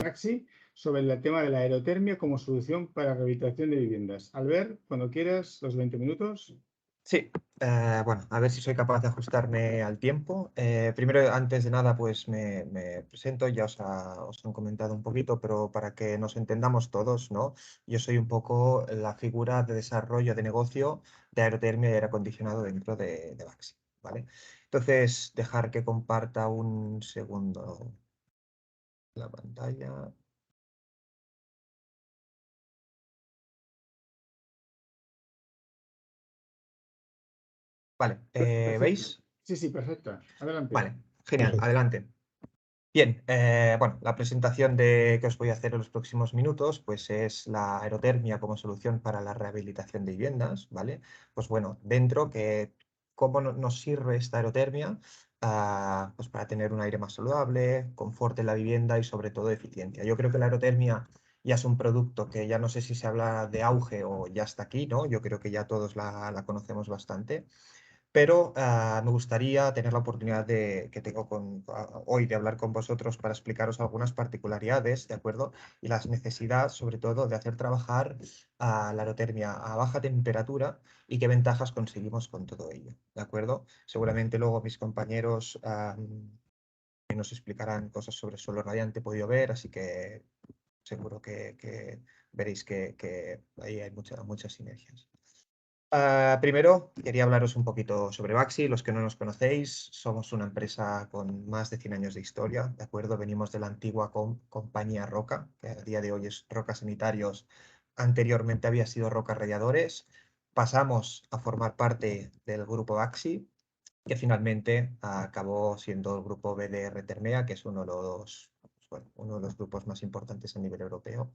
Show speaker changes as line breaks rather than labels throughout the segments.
Baxi sobre el tema de la aerotermia como solución para rehabilitación de viviendas. Albert, cuando quieras, los 20 minutos.
Sí, bueno, a ver si soy capaz de ajustarme al tiempo. Primero, antes de nada, pues me presento, ya os han comentado un poquito, pero para que nos entendamos todos, ¿no? Yo soy un poco la figura de desarrollo de negocio de aerotermia y aire acondicionado dentro de Baxi, ¿vale? Entonces, dejar que comparta un segundo la pantalla. Vale,
Perfecto.
¿veis?
Sí, sí, perfecto. Adelante.
Vale, genial, adelante. Bien, bueno, la presentación que os voy a hacer en los próximos minutos, pues es la aerotermia como solución para la rehabilitación de viviendas, ¿vale? Pues bueno, ¿cómo nos sirve esta aerotermia? Pues para tener un aire más saludable, confort en la vivienda y sobre todo eficiencia. Yo creo que la aerotermia ya es un producto que ya no sé si se habla de auge o ya está aquí, ¿no? Yo creo que ya todos la conocemos bastante. Pero me gustaría tener la oportunidad que tengo hoy de hablar con vosotros para explicaros algunas particularidades, ¿de acuerdo? Y las necesidades, sobre todo, de hacer trabajar a la aerotermia a baja temperatura y qué ventajas conseguimos con todo ello, ¿de acuerdo? Seguramente luego mis compañeros nos explicarán cosas sobre suelo radiante, he podido ver, así que seguro que veréis que ahí hay muchas sinergias. Primero, quería hablaros un poquito sobre Baxi. Los que no nos conocéis, somos una empresa con más de 100 años de historia, ¿de acuerdo? Venimos de la antigua compañía Roca, que a día de hoy es Roca Sanitarios. Anteriormente había sido Roca Radiadores. Pasamos a formar parte del grupo Baxi, que finalmente acabó siendo el grupo BDR Termea, que es uno de los grupos más importantes a nivel europeo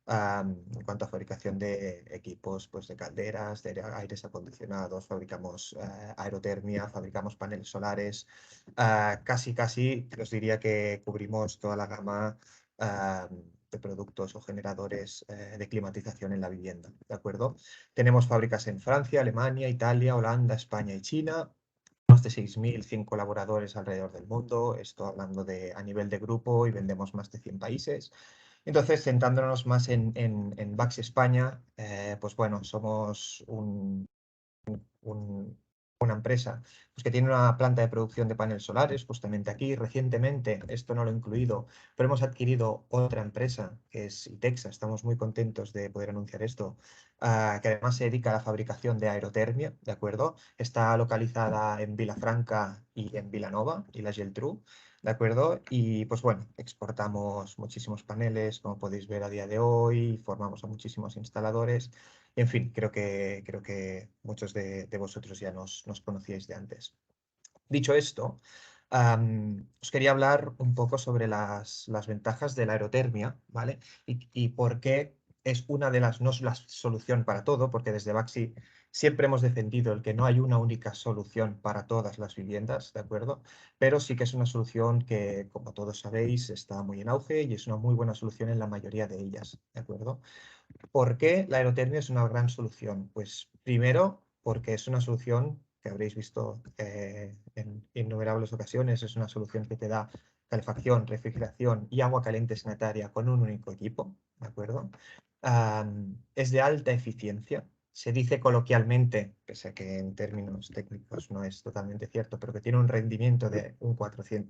en cuanto a fabricación de equipos, pues de calderas, de aires acondicionados, fabricamos aerotermia, fabricamos paneles solares, casi os diría que cubrimos toda la gama de productos o generadores de climatización en la vivienda, ¿de acuerdo? Tenemos fábricas en Francia, Alemania, Italia, Holanda, España y China. Más de 6.100 colaboradores alrededor del mundo, esto hablando a nivel de grupo, y vendemos más de 100 países. Entonces, centrándonos más en Bax España, pues bueno, somos una empresa pues que tiene una planta de producción de paneles solares justamente aquí. Recientemente, esto no lo he incluido, pero hemos adquirido otra empresa que es Itexa. Estamos muy contentos de poder anunciar esto, que además se dedica a la fabricación de aerotermia, ¿de acuerdo? Está localizada en Vilafranca y en Vilanova y la Geltrú. ¿De acuerdo? Y pues bueno, exportamos muchísimos paneles, como podéis ver a día de hoy, formamos a muchísimos instaladores. En fin, creo que muchos de vosotros ya nos conocíais de antes. Dicho esto, os quería hablar un poco sobre las ventajas de la aerotermia, ¿vale? Y por qué es no es la solución para todo, porque desde Baxi siempre hemos defendido el que no hay una única solución para todas las viviendas, ¿de acuerdo? Pero sí que es una solución que, como todos sabéis, está muy en auge y es una muy buena solución en la mayoría de ellas, ¿de acuerdo? ¿Por qué la aerotermia es una gran solución? Pues primero, porque es una solución que habréis visto en innumerables ocasiones, es una solución que te da calefacción, refrigeración y agua caliente sanitaria con un único equipo, ¿de acuerdo? Es de alta eficiencia. Se dice coloquialmente, pese a que en términos técnicos no es totalmente cierto, pero que tiene un rendimiento de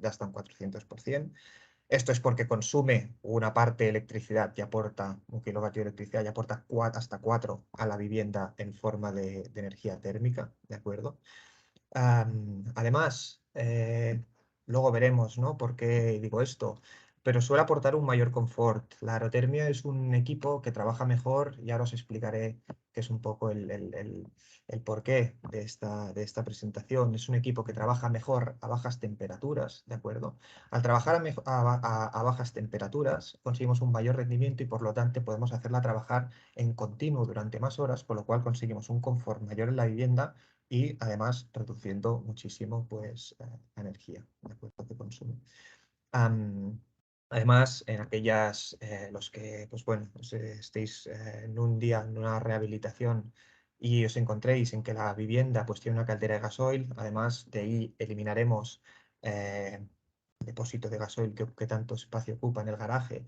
hasta un 400%. Esto es porque consume una parte de electricidad y aporta un kilovatio de electricidad y aporta hasta 4 a la vivienda en forma de energía térmica, ¿de acuerdo? Además, luego veremos, ¿no? por qué digo esto, pero suele aportar un mayor confort. La aerotermia es un equipo que trabaja mejor y ahora os explicaré qué es un poco el porqué de esta presentación. Es un equipo que trabaja mejor a bajas temperaturas, ¿de acuerdo? Al trabajar a bajas temperaturas conseguimos un mayor rendimiento y por lo tanto podemos hacerla trabajar en continuo durante más horas, con lo cual conseguimos un confort mayor en la vivienda y además reduciendo muchísimo pues, la energía, ¿de acuerdo? Que consume. Además, los que pues bueno, estéis en un día en una rehabilitación y os encontréis en que la vivienda pues tiene una caldera de gasoil, además de ahí eliminaremos el depósito de gasoil que tanto espacio ocupa en el garaje,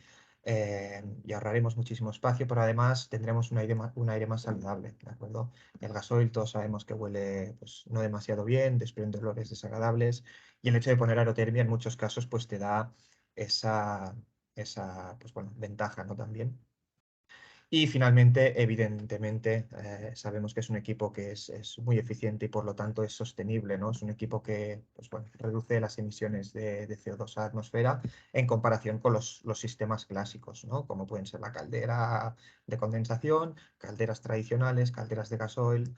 y ahorraremos muchísimo espacio, pero además tendremos un aire más saludable, ¿de acuerdo? El gasoil todos sabemos que huele pues, no demasiado bien, desprende olores desagradables, y el hecho de poner aerotermia en muchos casos pues te da esa pues, bueno, ventaja, ¿no? También. Y finalmente, evidentemente, sabemos que es un equipo que es muy eficiente y por lo tanto es sostenible, ¿no? Es un equipo que pues, bueno, reduce las emisiones de CO2 a la atmósfera en comparación con los sistemas clásicos, ¿no? Como pueden ser la caldera de condensación, calderas tradicionales, calderas de gasoil,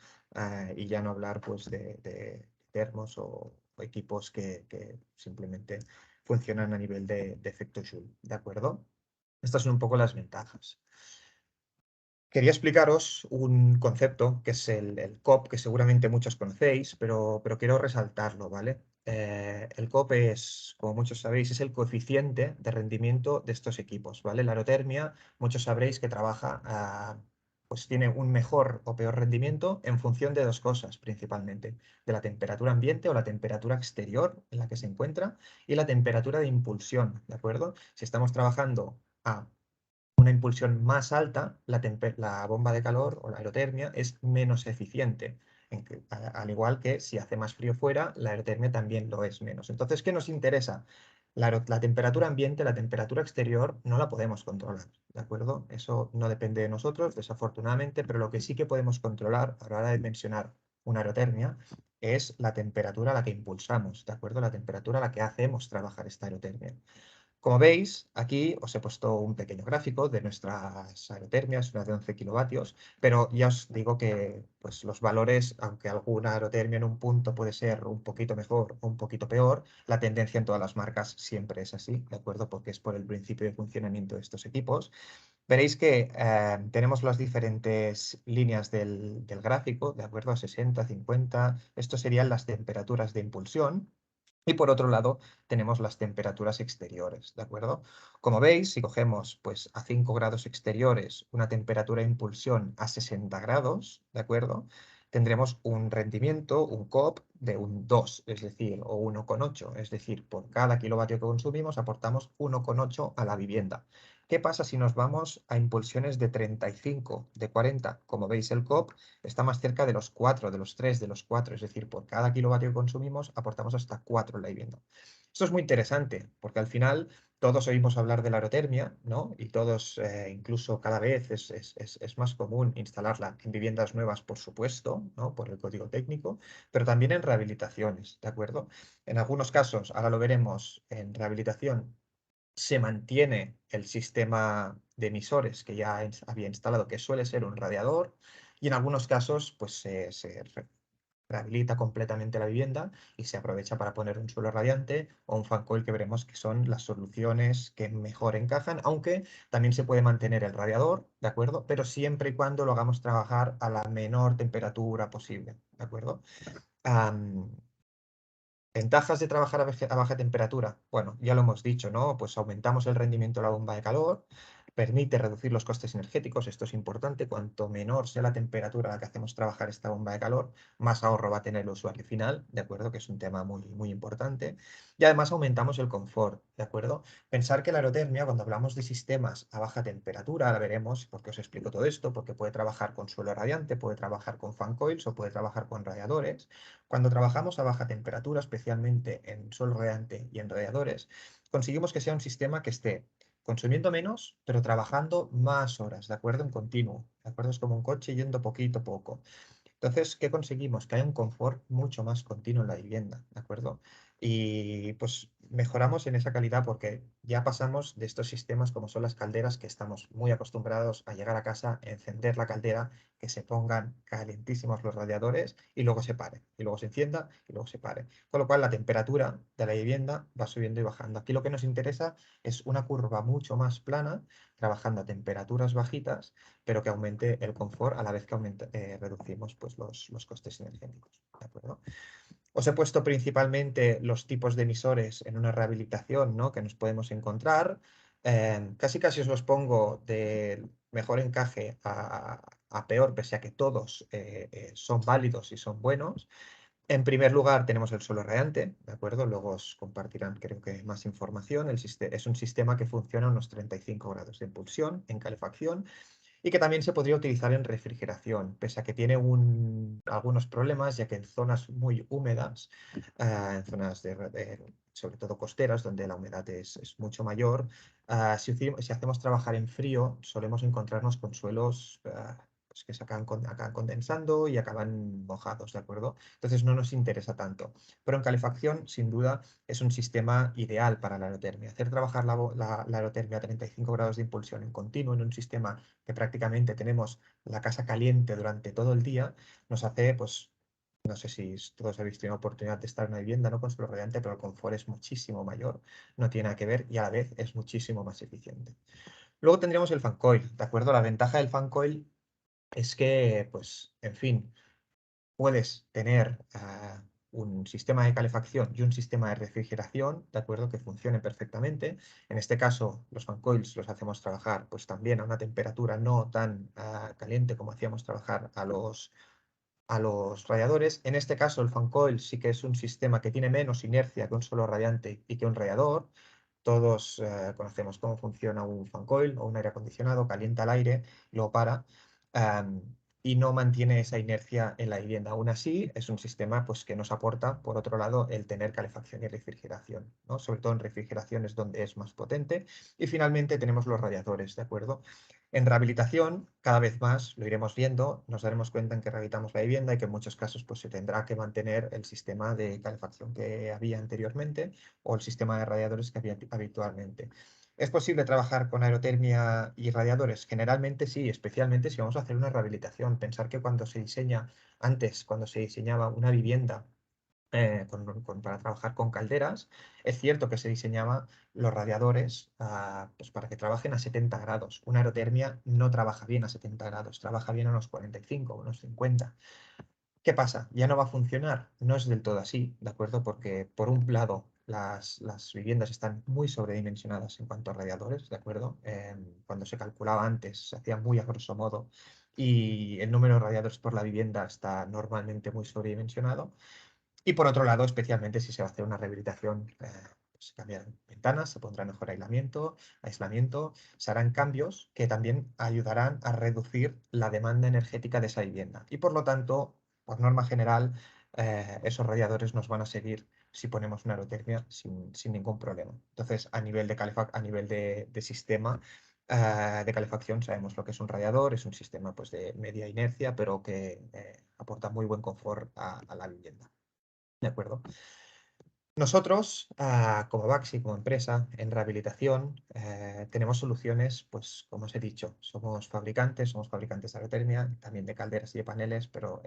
y ya no hablar pues, de termos o equipos que simplemente funcionan a nivel de efecto Joule, ¿de acuerdo? Estas son un poco las ventajas. Quería explicaros un concepto que es el COP, que seguramente muchos conocéis, pero quiero resaltarlo, ¿vale? El COP es, como muchos sabéis, es el coeficiente de rendimiento de estos equipos, ¿vale? La aerotermia, muchos sabréis que trabaja, pues tiene un mejor o peor rendimiento en función de dos cosas, principalmente, de la temperatura ambiente o la temperatura exterior en la que se encuentra y la temperatura de impulsión, ¿de acuerdo? Si estamos trabajando a una impulsión más alta, la bomba de calor o la aerotermia es menos eficiente. Al igual que si hace más frío fuera, la aerotermia también lo es menos. Entonces, ¿qué nos interesa? La temperatura ambiente, la temperatura exterior, no la podemos controlar, ¿de acuerdo? Eso no depende de nosotros, desafortunadamente, pero lo que sí que podemos controlar a la hora de mencionar una aerotermia es la temperatura a la que impulsamos, ¿de acuerdo? La temperatura a la que hacemos trabajar esta aerotermia. Como veis, aquí os he puesto un pequeño gráfico de nuestras aerotermias, una de 11 kilovatios, pero ya os digo que pues, los valores, aunque alguna aerotermia en un punto puede ser un poquito mejor o un poquito peor, la tendencia en todas las marcas siempre es así, ¿de acuerdo? Porque es por el principio de funcionamiento de estos equipos. Veréis que tenemos las diferentes líneas del gráfico, ¿de acuerdo? A 60, 50, esto serían las temperaturas de impulsión. Y por otro lado, tenemos las temperaturas exteriores, ¿de acuerdo? Como veis, si cogemos pues, a 5 grados exteriores una temperatura de impulsión a 60 grados, ¿de acuerdo? Tendremos un rendimiento, un COP, de un 2, es decir, o 1,8. Es decir, por cada kilovatio que consumimos aportamos 1,8 a la vivienda. ¿Qué pasa si nos vamos a impulsiones de 35, de 40? Como veis, el COP está más cerca de los 4, de los 3, de los 4, es decir, por cada kilovatio que consumimos aportamos hasta 4 en la vivienda. Esto es muy interesante, porque al final todos oímos hablar de la aerotermia, ¿no? Y todos, incluso cada vez es más común instalarla en viviendas nuevas, por supuesto, ¿no? Por el código técnico, pero también en rehabilitaciones, ¿de acuerdo? En algunos casos, ahora lo veremos, en rehabilitación se mantiene el sistema de emisores que ya había instalado, que suele ser un radiador, y en algunos casos pues se rehabilita completamente la vivienda y se aprovecha para poner un suelo radiante o un fan coil, que veremos que son las soluciones que mejor encajan, aunque también se puede mantener el radiador, ¿de acuerdo? Pero siempre y cuando lo hagamos trabajar a la menor temperatura posible, ¿de acuerdo? Ventajas de trabajar a baja temperatura. Bueno, ya lo hemos dicho, ¿no? Pues aumentamos el rendimiento de la bomba de calor, permite reducir los costes energéticos, esto es importante. Cuanto menor sea la temperatura a la que hacemos trabajar esta bomba de calor, más ahorro va a tener el usuario final, ¿de acuerdo? Que es un tema muy, muy importante. Y además aumentamos el confort, ¿de acuerdo? Pensar que la aerotermia, cuando hablamos de sistemas a baja temperatura, ahora veremos por qué os explico todo esto, porque puede trabajar con suelo radiante, puede trabajar con fan coils o puede trabajar con radiadores. Cuando trabajamos a baja temperatura, especialmente en suelo radiante y en radiadores, conseguimos que sea un sistema que esté consumiendo menos, pero trabajando más horas, ¿de acuerdo? En continuo, ¿de acuerdo? Es como un coche yendo poquito a poco. Entonces, ¿qué conseguimos? Que haya un confort mucho más continuo en la vivienda, ¿de acuerdo? Y pues mejoramos en esa calidad porque ya pasamos de estos sistemas como son las calderas, que estamos muy acostumbrados a llegar a casa, encender la caldera, que se pongan calentísimos los radiadores y luego se pare, y luego se encienda y luego se pare. Con lo cual la temperatura de la vivienda va subiendo y bajando. Aquí lo que nos interesa es una curva mucho más plana, trabajando a temperaturas bajitas, pero que aumente el confort a la vez que reducimos pues, los costes energéticos, ¿de acuerdo? Os he puesto principalmente los tipos de emisores en una rehabilitación, ¿no? Que nos podemos encontrar. Casi casi os los pongo de mejor encaje a peor, pese a que todos son válidos y son buenos. En primer lugar tenemos el suelo radiante, ¿de acuerdo? Luego os compartirán, creo que, más información. Es un sistema que funciona a unos 35 grados de impulsión en calefacción y que también se podría utilizar en refrigeración, pese a que tiene algunos problemas, ya que en zonas muy húmedas, en zonas sobre todo costeras, donde la humedad es mucho mayor, si hacemos trabajar en frío, solemos encontrarnos con suelos pues que se acaban condensando y acaban mojados, ¿de acuerdo? Entonces no nos interesa tanto. Pero en calefacción, sin duda, es un sistema ideal para la aerotermia. Hacer trabajar la aerotermia a 35 grados de impulsión en continuo en un sistema que prácticamente tenemos la casa caliente durante todo el día, nos hace, pues, no sé si todos habéis tenido oportunidad de estar en una vivienda, ¿no? Con suelo radiante, pero el confort es muchísimo mayor, no tiene nada que ver y a la vez es muchísimo más eficiente. Luego tendríamos el fan coil, ¿de acuerdo? La ventaja del fan coil es que, pues, en fin, puedes tener un sistema de calefacción y un sistema de refrigeración, ¿de acuerdo? Que funcionen perfectamente. En este caso, los fan coils los hacemos trabajar pues también a una temperatura no tan caliente como hacíamos trabajar a los radiadores. En este caso, el fan coil sí que es un sistema que tiene menos inercia que un suelo radiante y que un radiador. Todos conocemos cómo funciona un fan coil o un aire acondicionado, calienta el aire, lo para y no mantiene esa inercia en la vivienda. Aún así, es un sistema pues, que nos aporta, por otro lado, el tener calefacción y refrigeración, ¿no? Sobre todo en refrigeración es donde es más potente. Y finalmente tenemos los radiadores, ¿de acuerdo? En rehabilitación, cada vez más, lo iremos viendo, nos daremos cuenta en que rehabilitamos la vivienda y que en muchos casos pues, se tendrá que mantener el sistema de calefacción que había anteriormente o el sistema de radiadores que había habitualmente. ¿Es posible trabajar con aerotermia y radiadores? Generalmente sí, especialmente si vamos a hacer una rehabilitación. Pensar que cuando se diseña, antes, cuando se diseñaba una vivienda para trabajar con calderas, es cierto que se diseñaba los radiadores pues para que trabajen a 70 grados. Una aerotermia no trabaja bien a 70 grados, trabaja bien a unos 45, unos 50. ¿Qué pasa? ¿Ya no va a funcionar? No es del todo así, ¿de acuerdo? Porque por un lado las viviendas están muy sobredimensionadas en cuanto a radiadores, ¿de acuerdo? Cuando se calculaba antes se hacía muy a grosso modo y el número de radiadores por la vivienda está normalmente muy sobredimensionado. Y por otro lado, especialmente si se va a hacer una rehabilitación, se cambiarán ventanas, se pondrá mejor aislamiento, se harán cambios que también ayudarán a reducir la demanda energética de esa vivienda. Y por lo tanto, por norma general, esos radiadores nos van a seguir si ponemos una aerotermia sin ningún problema. Entonces, a nivel de sistema de calefacción, sabemos lo que es un radiador, es un sistema pues, de media inercia, pero que aporta muy buen confort a la vivienda. ¿De acuerdo? Nosotros, como Baxi, como empresa en rehabilitación, tenemos soluciones, pues como os he dicho, somos fabricantes de aerotermia, también de calderas y de paneles, pero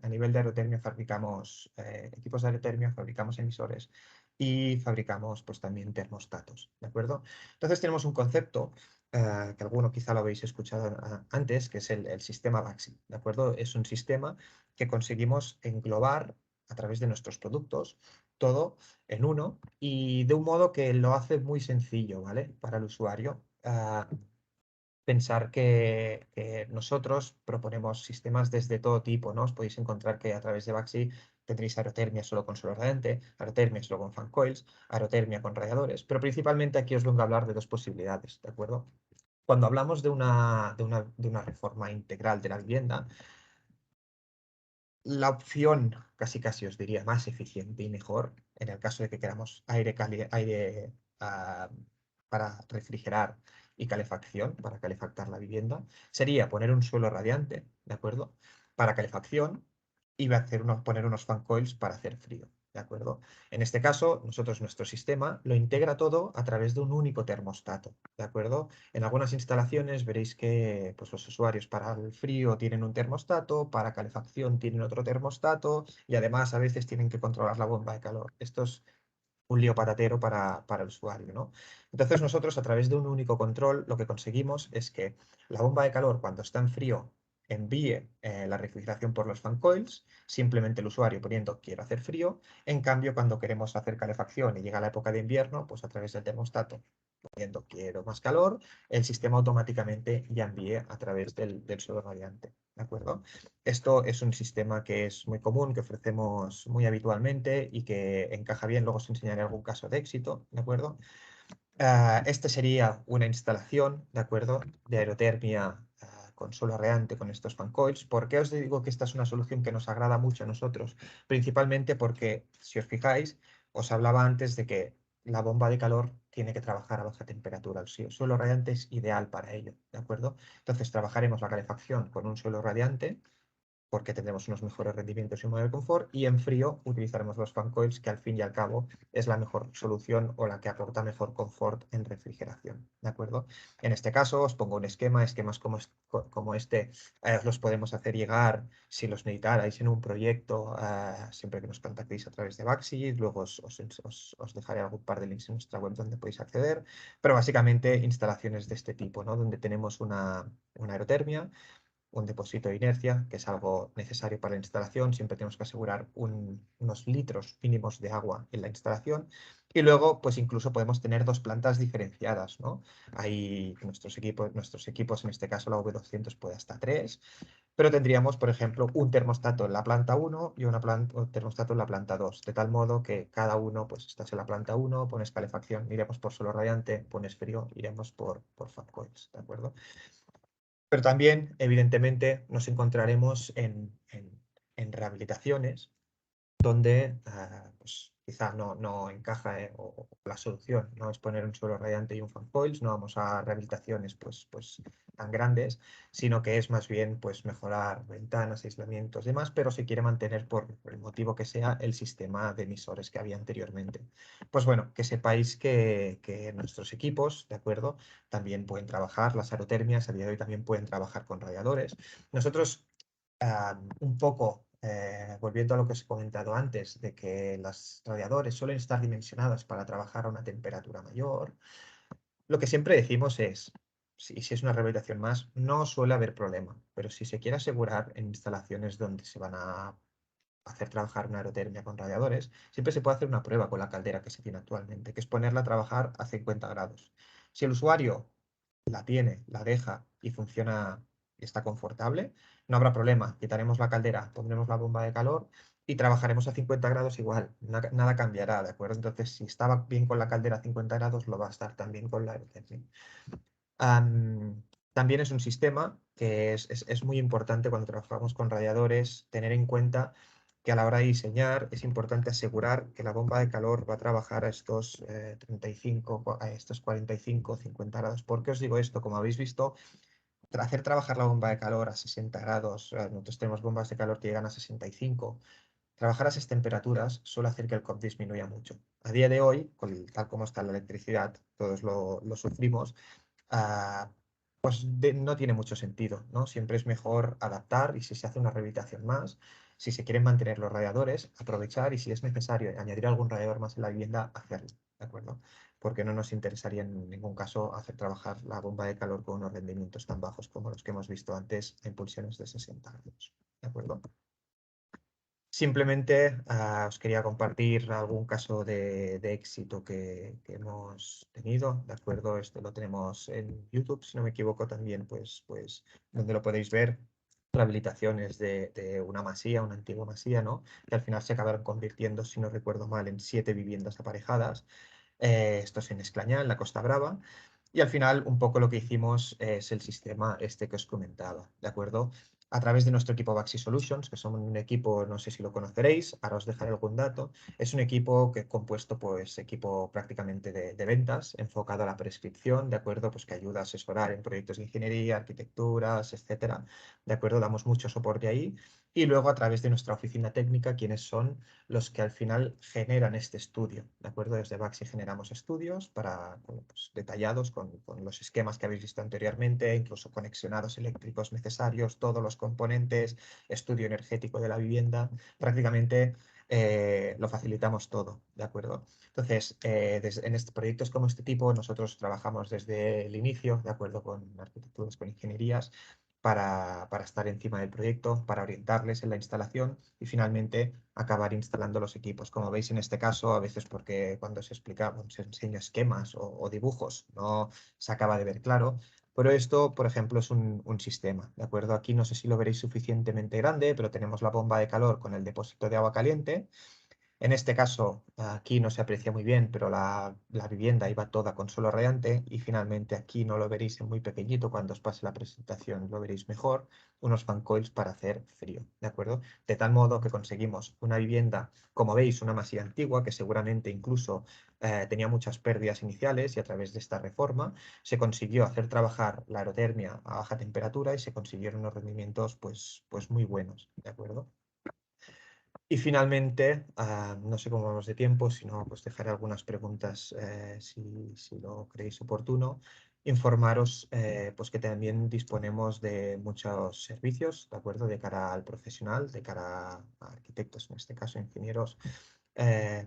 a nivel de aerotermia fabricamos equipos de aerotermia, fabricamos emisores y fabricamos pues también termostatos, ¿de acuerdo? Entonces tenemos un concepto que alguno quizá lo habéis escuchado antes, que es el sistema Baxi, ¿de acuerdo? Es un sistema que conseguimos englobar a través de nuestros productos todo en uno y de un modo que lo hace muy sencillo, ¿vale? Para el usuario. Pensar que nosotros proponemos sistemas desde todo tipo, ¿no? Os podéis encontrar que a través de Baxi tendréis aerotermia solo con suelo radiante, aerotermia solo con fan coils, aerotermia con radiadores, pero principalmente aquí os vengo a hablar de dos posibilidades, ¿de acuerdo? Cuando hablamos de una reforma integral de la vivienda, la opción, casi os diría, más eficiente y mejor, en el caso de que queramos aire para refrigerar y calefacción, para calefactar la vivienda, sería poner un suelo radiante, ¿de acuerdo? Para calefacción y poner unos fan coils para hacer frío, ¿de acuerdo? En este caso, nuestro sistema lo integra todo a través de un único termostato, ¿de acuerdo? En algunas instalaciones veréis que pues, los usuarios para el frío tienen un termostato, para calefacción tienen otro termostato y además a veces tienen que controlar la bomba de calor. Esto es un lío patatero para el usuario, ¿no? Entonces nosotros a través de un único control lo que conseguimos es que la bomba de calor cuando está en frío envíe la refrigeración por los fan coils, simplemente el usuario poniendo quiero hacer frío, en cambio cuando queremos hacer calefacción y llega la época de invierno, pues a través del termostato quiero más calor, el sistema automáticamente ya envíe a través del suelo radiante. ¿de acuerdo? Esto es un sistema que es muy común, que ofrecemos muy habitualmente y que encaja bien. Luego os enseñaré algún caso de éxito, ¿de acuerdo? Este sería una instalación, ¿de acuerdo?, de aerotermia con suelo radiante con estos fan coils. ¿Por qué os digo que esta es una solución que nos agrada mucho a nosotros? Principalmente porque, si os fijáis, os hablaba antes de que la bomba de calor tiene que trabajar a baja temperatura. El suelo radiante es ideal para ello, ¿de acuerdo? Entonces trabajaremos la calefacción con un suelo radiante, porque tendremos unos mejores rendimientos y un mayor confort, y en frío utilizaremos los fan coils, que al fin y al cabo es la mejor solución o la que aporta mejor confort en refrigeración, ¿de acuerdo? En este caso os pongo un esquema, esquemas como este os los podemos hacer llegar si los necesitarais en un proyecto, siempre que nos contactéis a través de Baxi. Luego os dejaré algún par de links en nuestra web donde podéis acceder, pero básicamente instalaciones de este tipo, ¿no?, donde tenemos una aerotermia, un depósito de inercia, que es algo necesario para la instalación. Siempre tenemos que asegurar unos litros mínimos de agua en la instalación. Y luego, pues incluso podemos tener dos plantas diferenciadas, ¿no? Hay nuestros equipos, en este caso la V200 puede hasta 3, pero tendríamos, por ejemplo, un termostato en la planta 1 y un termostato en la planta 2, de tal modo que cada uno, pues estás en la planta 1, pones calefacción, iremos por suelo radiante, pones frío, iremos por fan coils, ¿de acuerdo? Pero también, evidentemente, nos encontraremos en rehabilitaciones donde pues, quizá no encaja, o la solución no es poner un suelo radiante y un fan coils. No vamos a rehabilitaciones pues tan grandes, sino que es más bien pues mejorar ventanas, aislamientos y demás, pero se quiere mantener, por el motivo que sea, el sistema de emisores que había anteriormente. Pues bueno, que sepáis que nuestros equipos, ¿de acuerdo?, también pueden trabajar, las aerotermias a día de hoy también pueden trabajar con radiadores. Nosotros, un poco, volviendo a lo que os he comentado antes, de que las radiadores suelen estar dimensionadas para trabajar a una temperatura mayor, lo que siempre decimos es, si es una rehabilitación más, no suele haber problema, pero si se quiere asegurar en instalaciones donde se van a hacer trabajar una aerotermia con radiadores, siempre se puede hacer una prueba con la caldera que se tiene actualmente, que es ponerla a trabajar a 50 grados. Si el usuario la tiene, la deja y funciona y está confortable, no habrá problema. Quitaremos la caldera, pondremos la bomba de calor y trabajaremos a 50 grados igual. Nada cambiará, ¿de acuerdo? Entonces, si estaba bien con la caldera a 50 grados, lo va a estar también con la aerotermia. También es un sistema que es muy importante cuando trabajamos con radiadores, tener en cuenta que a la hora de diseñar es importante asegurar que la bomba de calor va a trabajar a estos 35, a estos 45, 50 grados. ¿Por qué os digo esto? Como habéis visto, hacer trabajar la bomba de calor a 60 grados, nosotros tenemos bombas de calor que llegan a 65, trabajar a esas temperaturas suele hacer que el COP disminuya mucho. A día de hoy, tal como está la electricidad, todos lo sufrimos, pues no tiene mucho sentido, ¿no? Siempre es mejor adaptar, y si se hace una rehabilitación más, si se quieren mantener los radiadores, aprovechar, y si es necesario añadir algún radiador más en la vivienda, hacerlo, ¿de acuerdo? Porque no nos interesaría en ningún caso hacer trabajar la bomba de calor con unos rendimientos tan bajos como los que hemos visto antes en pulsiones de 60 grados, ¿de acuerdo? Simplemente os quería compartir algún caso de éxito que hemos tenido, ¿de acuerdo? Esto lo tenemos en YouTube, si no me equivoco, también, pues donde lo podéis ver, rehabilitaciones de una masía, una antigua masía, ¿no?, que al final se acabaron convirtiendo, si no recuerdo mal, en 7 viviendas aparejadas. Esto es en Esclañá, en la Costa Brava. Y al final, un poco lo que hicimos es el sistema este que os comentaba, ¿de acuerdo? A través de nuestro equipo Baxi Solutions, que son un equipo, no sé si lo conoceréis, ahora os dejaré algún dato. Es un equipo que compuesto, pues, equipo prácticamente de ventas, enfocado a la prescripción, ¿de acuerdo? Pues que ayuda a asesorar en proyectos de ingeniería, arquitecturas, etcétera, ¿de acuerdo? Damos mucho soporte ahí. Y luego, a través de nuestra oficina técnica, quienes son los que al final generan este estudio, ¿de acuerdo? Desde Baxi generamos estudios pues, detallados con los esquemas que habéis visto anteriormente, incluso conexionados eléctricos necesarios, todos los componentes, estudio energético de la vivienda, prácticamente lo facilitamos todo, ¿de acuerdo? Entonces, en proyectos como este tipo, nosotros trabajamos desde el inicio, ¿de acuerdo?, con arquitecturas, con ingenierías, para estar encima del proyecto, para orientarles en la instalación y finalmente acabar instalando los equipos. Como veis en este caso, a veces porque cuando se explica, se enseña esquemas o dibujos, no se acaba de ver claro, Pero esto, por ejemplo, es un sistema, ¿de acuerdo? Aquí no sé si lo veréis suficientemente grande, pero tenemos la bomba de calor con el depósito de agua caliente. En este caso, aquí no se aprecia muy bien, pero la vivienda iba toda con suelo radiante y finalmente aquí no lo veréis en muy pequeñito, cuando os pase la presentación lo veréis mejor, unos fan coils para hacer frío, ¿de acuerdo? De tal modo que conseguimos una vivienda, como veis, una masía antigua que seguramente incluso tenía muchas pérdidas iniciales y a través de esta reforma se consiguió hacer trabajar la aerotermia a baja temperatura y se consiguieron unos rendimientos pues muy buenos, ¿de acuerdo? Y finalmente, no sé cómo vamos de tiempo, si no, pues dejaré algunas preguntas si lo creéis oportuno. Informaros pues que también disponemos de muchos servicios, ¿de acuerdo? De cara al profesional, de cara a arquitectos, en este caso ingenieros. Eh,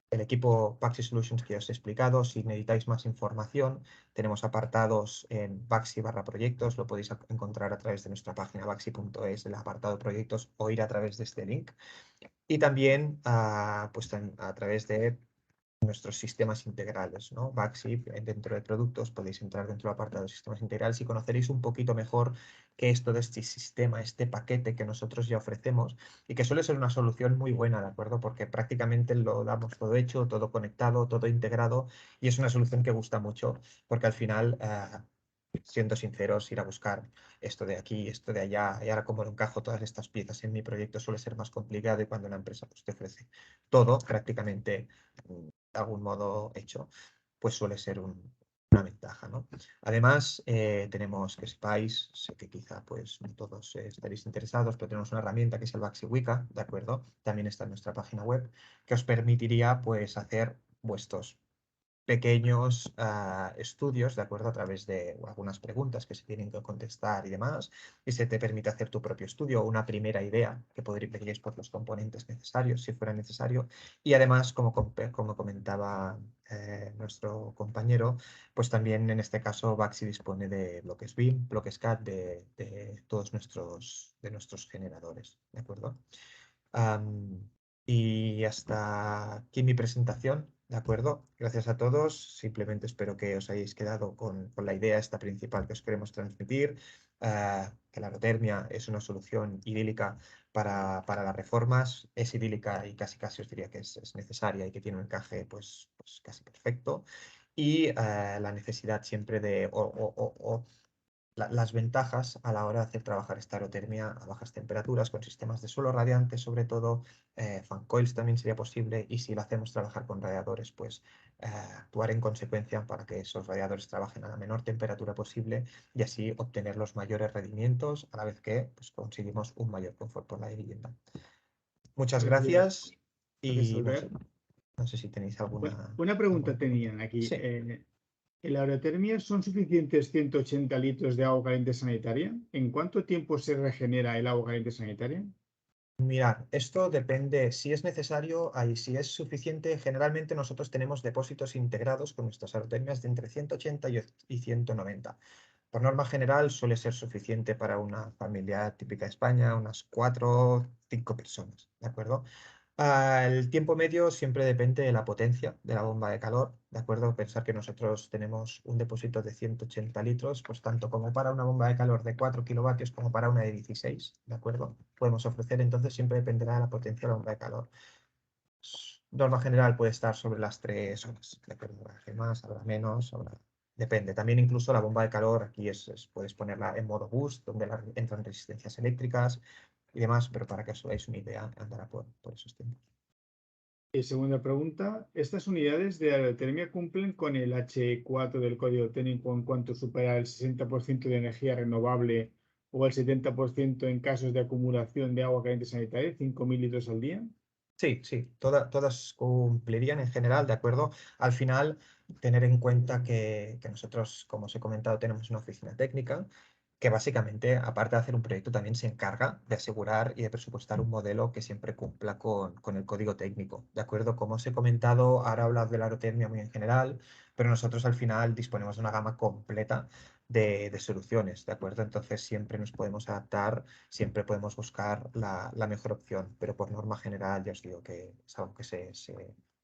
el equipo Baxi Solutions que os he explicado, si necesitáis más información, tenemos apartados en Baxi/proyectos, lo podéis encontrar a través de nuestra página baxi.es, el apartado proyectos, o ir a través de este link. Y también pues a través de nuestros sistemas integrales, ¿no? Baxi, dentro de productos, podéis entrar dentro del apartado de sistemas integrales y conoceréis un poquito mejor qué es todo este sistema, este paquete que nosotros ya ofrecemos y que suele ser una solución muy buena, ¿de acuerdo? Porque prácticamente lo damos todo hecho, todo conectado, todo integrado y es una solución que gusta mucho porque al final, siendo sinceros, ir a buscar esto de aquí, esto de allá, y ahora cómo lo encajo todas estas piezas en mi proyecto suele ser más complicado y cuando la empresa pues, te ofrece todo prácticamente de algún modo hecho, pues suele ser una ventaja, ¿no? Además, tenemos, que sepáis, sé que quizá pues no todos estaréis interesados, pero tenemos una herramienta que es el Baxi Wika, ¿de acuerdo? También está en nuestra página web, que os permitiría pues hacer vuestros pequeños estudios, ¿de acuerdo? A través de algunas preguntas que se tienen que contestar y demás, y se te permite hacer tu propio estudio o una primera idea que podríais por los componentes necesarios, si fuera necesario. Y además, como comentaba nuestro compañero, pues también en este caso Baxi dispone de bloques BIM, bloques CAD de todos nuestros generadores, ¿de acuerdo? Y hasta aquí mi presentación, ¿de acuerdo? Gracias a todos. Simplemente espero que os hayáis quedado con la idea esta principal que os queremos transmitir, que la aerotermia es una solución idílica para las reformas, es idílica y casi os diría que es necesaria y que tiene un encaje pues casi perfecto. Y la necesidad siempre de, las ventajas a la hora de hacer trabajar esta aerotermia a bajas temperaturas con sistemas de suelo radiante, sobre todo, fan coils también sería posible, y si lo hacemos trabajar con radiadores, pues actuar en consecuencia para que esos radiadores trabajen a la menor temperatura posible y así obtener los mayores rendimientos a la vez que pues, conseguimos un mayor confort por la vivienda. Muchas
Gracias,
gracias
gracias,
y
Albert.
no sé si tenéis
Una pregunta
alguna pregunta.
tenían aquí.
Sí.
¿En la aerotermia son suficientes 180 litros de agua caliente sanitaria? ¿En cuánto tiempo se regenera el agua caliente sanitaria?
Mirad, esto depende si es necesario y si es suficiente. Generalmente nosotros tenemos depósitos integrados con nuestras aerotermias de entre 180 y 190. Por norma general suele ser suficiente para una familia típica de España, unas 4 o 5 personas, ¿de acuerdo? El tiempo medio siempre depende de la potencia de la bomba de calor, ¿de acuerdo? Pensar que nosotros tenemos un depósito de 180 litros, pues tanto como para una bomba de calor de 4 kilovatios como para una de 16, ¿de acuerdo? Podemos ofrecer, entonces siempre dependerá de la potencia de la bomba de calor. Norma general puede estar sobre las 3 horas, ¿de acuerdo? Habrá más, habrá menos, depende. También incluso la bomba de calor, aquí puedes ponerla en modo boost, donde entran resistencias eléctricas y demás, pero para que os hagáis una idea, andará por esos tiempos.
Y segunda pregunta, ¿estas unidades de aerotermia cumplen con el H4 del código técnico en cuanto supera el 60% de energía renovable o el 70% en casos de acumulación de agua caliente sanitaria, 5.000 litros al día?
Sí, sí, todas cumplirían en general, ¿de acuerdo? Al final, tener en cuenta que nosotros, como os he comentado, tenemos una oficina técnica que básicamente, aparte de hacer un proyecto, también se encarga de asegurar y de presupuestar un modelo que siempre cumpla con el código técnico, ¿de acuerdo? Como os he comentado, ahora he hablado de la aerotermia muy en general, pero nosotros al final disponemos de una gama completa de soluciones, ¿de acuerdo? Entonces siempre nos podemos adaptar, siempre podemos buscar la mejor opción, pero por norma general ya os digo que es algo que se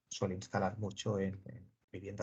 suele instalar mucho en viviendas.